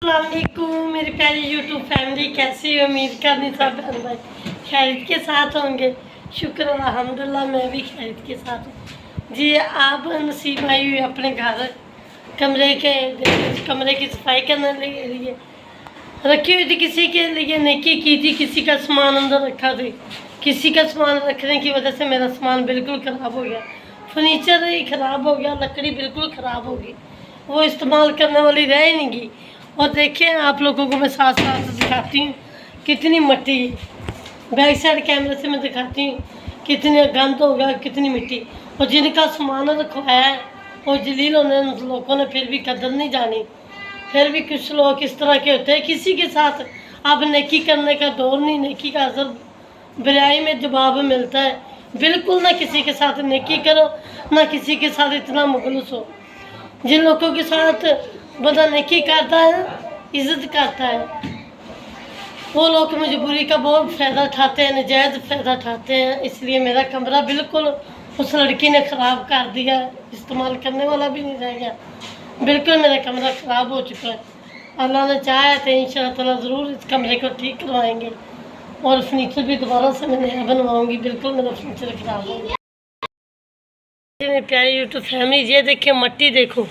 अस्सलामुअलैकुम मेरी प्यारी यूट्यूब फैमिली, कैसी हो? उम्मीद करनी सब बहन भाई खैरियत के साथ होंगे। शुक्र अल्हम्दुलिल्लाह मैं भी खैरियत के साथ हूँ जी। आप नसीब आई हुई अपने घर कमरे की सफाई करने के लिए रखी हुई थी। किसी के लिए नेकी की थी, किसी का सामान अंदर रखा थी। किसी का सामान रखने की वजह से मेरा सामान बिल्कुल ख़राब हो गया, फर्नीचर ही ख़राब हो गया, लकड़ी बिल्कुल ख़राब हो गई, वो इस्तेमाल करने वाली रह ही नहीं गई। और देखिए आप लोगों को मैं साथ साथ दिखाती हूँ कितनी मिट्टी, बैक साइड कैमरे से मैं दिखाती हूँ कितने गंद हो गया, कितनी मिट्टी। और जिनका सामान रखवाया है और जलील होने लोगों ने फिर भी कदर नहीं जानी। फिर भी कुछ लोग इस तरह के होते हैं, किसी के साथ अब नेकी करने का दौर नहीं, नेकी का असर बुराई में जवाब मिलता है। बिल्कुल ना किसी के साथ नेकी करो, ना किसी के साथ इतना मुखलस हो। जिन लोगों के साथ बंदा नेकी करता है, इज्जत करता है, वो लोग मजबूरी का बहुत फ़ायदा उठाते हैं, नजायज़ फ़ायदा उठाते हैं। इसलिए मेरा कमरा बिल्कुल उस लड़की ने ख़राब कर दिया, इस्तेमाल करने वाला भी नहीं रह गया। बिल्कुल मेरा कमरा ख़राब हो चुका है। अल्लाह ने चाहा तो इंशाअल्लाह ताला ज़रूर इस कमरे को ठीक करवाएंगे और फर्नीचर भी दोबारा से मैं नया बनवाऊँगी। बिल्कुल मेरा फर्नीचर ख़राब हो गया। मेरी प्यारी यूट्यूब फैमिली, ये देखिए मट्टी देखो,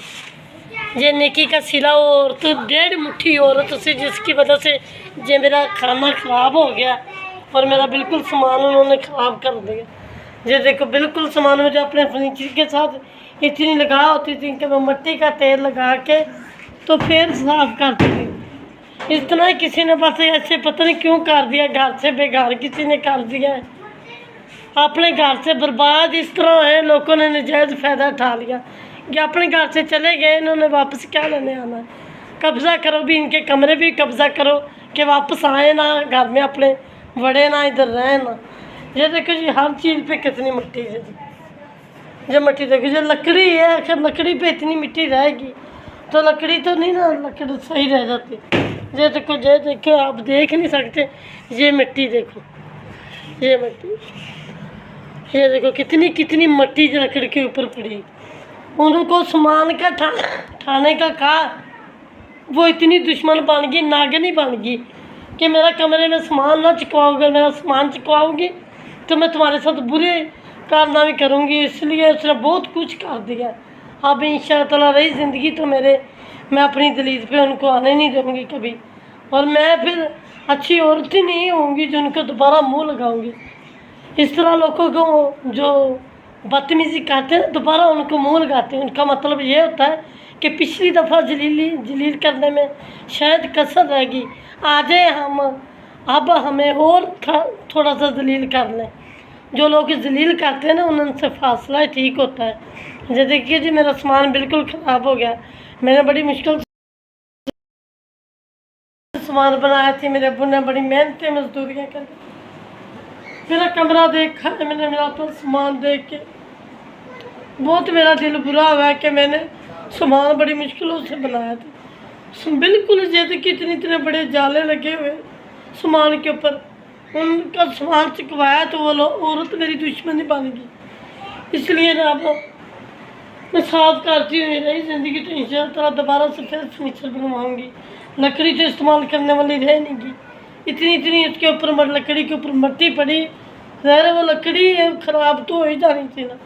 ये नेकी का सिला औरत 1.5 मुट्ठी औरत से, जिसकी वजह से ये मेरा खाना ख़राब हो गया और मेरा बिल्कुल सामान उन्होंने ख़राब कर दिया। ये देखो बिल्कुल सामान मुझे अपने फर्नीचर के साथ इतनी लगा होती थी कि मैं मिट्टी का तेल लगा के तो फिर साफ करती थी। इतना किसी ने बस ऐसे पता नहीं क्यों कर दिया, घर से बेघर किसी ने कर दिया है, अपने घर से बर्बाद इस तरह है। लोगों ने नजायज़ फ़ायदा उठा लिया कि अपने घर से चले गए, इन्होंने वापस क्या लेने आना है। कब्ज़ा करो भी, इनके कमरे भी कब्ज़ा करो कि वापस आए ना घर में अपने, बड़े ना इधर रहें ना। ये देखो जी हर चीज़ पे कितनी मिट्टी है जी। ये मिट्टी देखो, ये लकड़ी है, आखिर लकड़ी पे इतनी मिट्टी रहेगी तो लकड़ी तो नहीं ना, लकड़ी सही रह जाती। ये देखो आप देख नहीं सकते, ये मिट्टी देखो, ये मिट्टी, ये देखो कितनी कितनी मिट्टी लकड़ी के ऊपर पड़ी। उनको सामान का ठाने का कहा, वो इतनी दुश्मन बन गई, नागनी बन गई कि मेरा कमरे में सामान ना चुकवाओगे, मेरा सामान चुकवाओगी तो मैं तुम्हारे साथ बुरे कारनामे करूँगी। इसलिए उसने बहुत कुछ कर दिया। अब इंशाअल्लाह ताला रही ज़िंदगी तो मैं अपनी दलील पे उनको आने नहीं दूँगी कभी, और मैं फिर अच्छी औरत ही नहीं होंगी जो उनको दोबारा मुँह लगाऊँगी। इस तरह लोगों को जो बदतमीज़ी करते हैं दोबारा उनको मुँह लगाते हैं, उनका मतलब ये होता है कि पिछली दफ़ा जलील करने में शायद कसर रहेगी, आ जाए हम, अब हमें और थोड़ा सा जलील कर लें। जो लोग जलील करते हैं ना उनसे फासला ठीक होता है। जैसे देखिए जी मेरा सामान बिल्कुल ख़राब हो गया, मैंने बड़ी मुश्किल सामान बनाया थी, मेरे अब्बू ने बड़ी मेहनत मजदूरियाँ कर, मेरा कमरा देखा है मैंने, मेरा अपना सामान देख के बहुत मेरा दिल बुरा हुआ है कि मैंने सामान बड़ी मुश्किलों से बनाया था। बिल्कुल जैसे कि इतने बड़े जाले लगे हुए सामान के ऊपर, उनका सामान चुकवाया तो वो औरत मेरी दुश्मनी बन गई। इसलिए ना अब मैं साफ करती हूँ रही ज़िंदगी तो इंशाअल्लाह दोबारा से फिर फर्नीचर बनवाऊँगी। लकड़ी तो इस्तेमाल करने वाली रह नहीं गई, इतनी उसके ऊपर लकड़ी के ऊपर मिट्टी पड़ी, ज़ाहिर वो लकड़ी ख़राब तो हो ही जानी थी ना।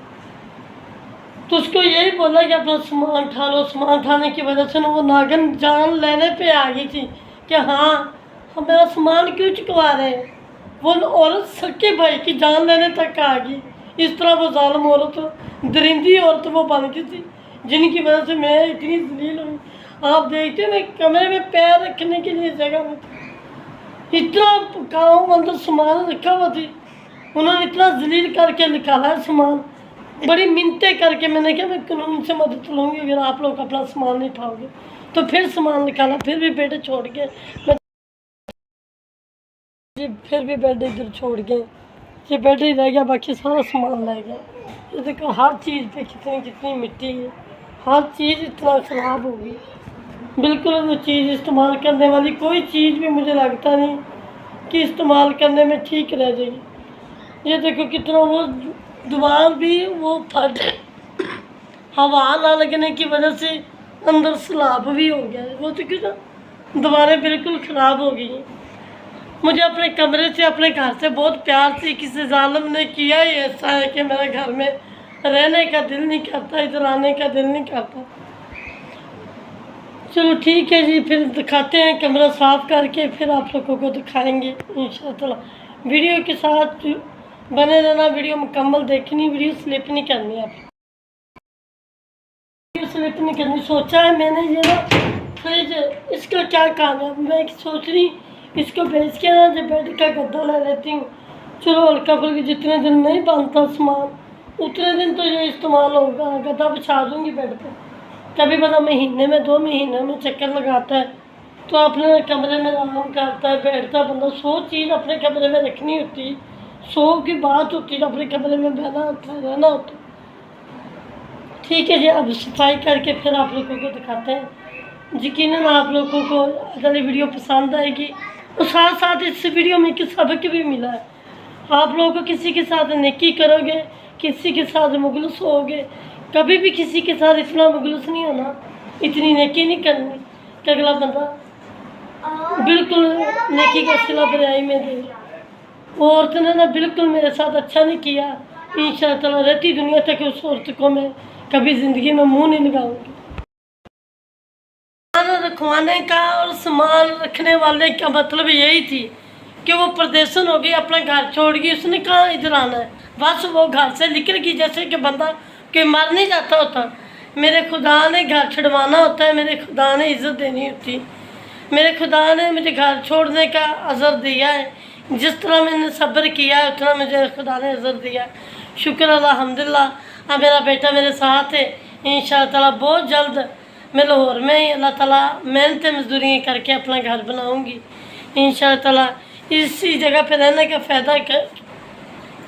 तो उसको यही बोला कि अपना सामान उठा लो। सामान उठाने की वजह से ना वो नागन जान लेने पे आ गई थी कि हाँ हम मेरा सामान क्यों चुकवा रहे हैं। वो औरत सके भाई की जान लेने तक आ गई। इस तरह वो जालिम औरत, दरिंदी औरत वो बन गई थी, जिनकी वजह से मैं इतनी जलील हुई। आप देखते मैं कमरे में पैर रखने के लिए जगह नहीं थी, इतना काम अंदर सामान रखा हुआ थी, उन्होंने इतना जलील करके निकाला है सामान बड़ी मिन्नतें करके मैंने कहा मैं कानून से मदद लूँगी, अगर आप लोग अपना सामान नहीं उठाओगे तो फिर सामान निकाला, फिर भी बेड छोड़ गए, मैं फिर भी बेड इधर छोड़ गए, ये बेड ही रह गया, बाकी सारा सामान रह गया। ये देखो हर चीज़ पे कितनी कितनी मिट्टी है, हर चीज़ इतना ख़राब होगी, बिल्कुल वो चीज़ इस्तेमाल करने वाली कोई चीज़ भी मुझे लगता नहीं कि इस्तेमाल करने में ठीक रह जाएगी। ये देखो कितना वो दीवार भी वो फट, हवा ना लगने की वजह से अंदर सलाब भी हो गया है, वो तो क्यों दीवारें बिल्कुल ख़राब हो गई हैं। मुझे अपने कमरे से, अपने घर से बहुत प्यार से किसी जालिम ने किया ही ऐसा है कि मेरे घर में रहने का दिल नहीं करता, इधर आने का दिल नहीं करता। चलो ठीक है जी, फिर दिखाते हैं कमरा साफ़ करके, फिर आप लोगों को दिखाएंगे इंशाअल्लाह। वीडियो के साथ बने रहना, वीडियो मुकम्मल देखनी, वीडियो स्लिप नहीं करनी, आप वीडियो स्लिप नहीं करनी। सोचा है मैंने ये ना फ्रिज, इसका क्या काम है, मैं सोच रही इसको बेच के ना जब बेड का गद्दा ले लेती हूँ, चलो हल्का फुल्का जितने दिन नहीं बनता सामान उतने दिन तो ये इस्तेमाल होगा, गद्दा बिछा दूँगी बेड पर। कभी पता महीने में 2 महीने में चक्कर लगाता है तो अपने कमरे में आराम करता है, बैठता बंदा। 100 चीज़ अपने कमरे में रखनी होती, 100 की बात होती है, अपने कमरे में बहना होता है, रहना होता है। ठीक है जी, अब सफाई करके फिर आप लोगों को दिखाते हैं। यकीनन आप लोगों को अगली वीडियो पसंद आएगी, और साथ साथ इस वीडियो में एक सबक भी मिला है। आप लोगों को किसी के साथ नेकी करोगे, किसी के साथ मुखलिस होगे, कभी भी किसी के साथ इतना मुखलिस नहीं होना, इतनी नेकी नहीं करनी कि अगला बंदा बिल्कुल नेकी का सिला बराई में दे। वो औरत ने ना बिल्कुल मेरे साथ अच्छा नहीं किया, इंशाअल्लाह रहती दुनिया तक उस औरत को मैं कभी ज़िंदगी में मुँह नहीं लगाऊंगी। सामान रखवाने का और सामान रखने वाले का मतलब यही थी कि वो प्रदेशन हो गई, अपना घर छोड़ गई, उसने कहाँ इधर आना है, बस वो घर से निकल गई जैसे कि बंदा कि मर नहीं जाता होता। मेरे खुदा ने घर छुड़वाना होता है, मेरे खुदा ने इज़्ज़त देनी होती, मेरे खुदा ने मुझे घर छोड़ने का अज़र दिया है। जिस तरह मैंने सब्र किया है उतना मुझे खुदा ने अज़र दिया, शुक्र अल्हम्दुलिल्लाह। अब मेरा बेटा मेरे साथ है, इंशाअल्लाह बहुत जल्द मैं लाहौर में ही अल्लाह ताला मेहनत मजदूरी करके अपना घर बनाऊंगी इंशाअल्लाह। इसी जगह पे रहने का फ़ायदा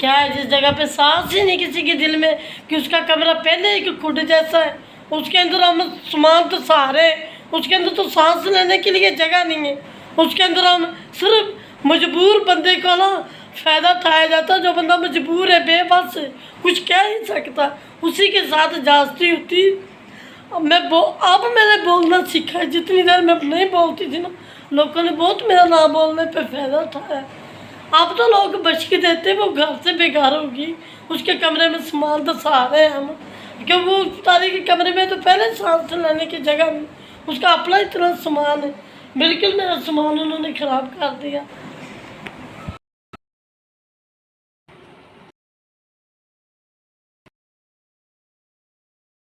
क्या है, जिस जगह पे सांस ही नहीं किसी के दिल में कि उसका कमरा पहले ही खुद जैसा है, उसके अंदर हम सामान तो सारे, उसके अंदर तो सांस लेने के लिए जगह नहीं है, उसके अंदर हम सिर्फ मजबूर बंदे को ना फ़ायदा उठाया जाता, जो बंदा मजबूर है, बेबस है, कुछ कह नहीं सकता, उसी के साथ जास्ती होती। अब मैंने बोलना सीखा है, जितनी देर मैं नहीं बोलती थी ना, लोगों ने बहुत मेरा ना बोलने पे फ़ायदा उठाया। अब तो लोग बचके देते, वो घर से बेकार होगी, उसके कमरे में सामान तो सारे हैं हम, क्योंकि वो तारी के कमरे में तो पहले सांस लेने की जगह नहीं, उसका अपना इतना सामान है, बिल्कुल मेरा सामान उन्होंने ख़राब कर दिया।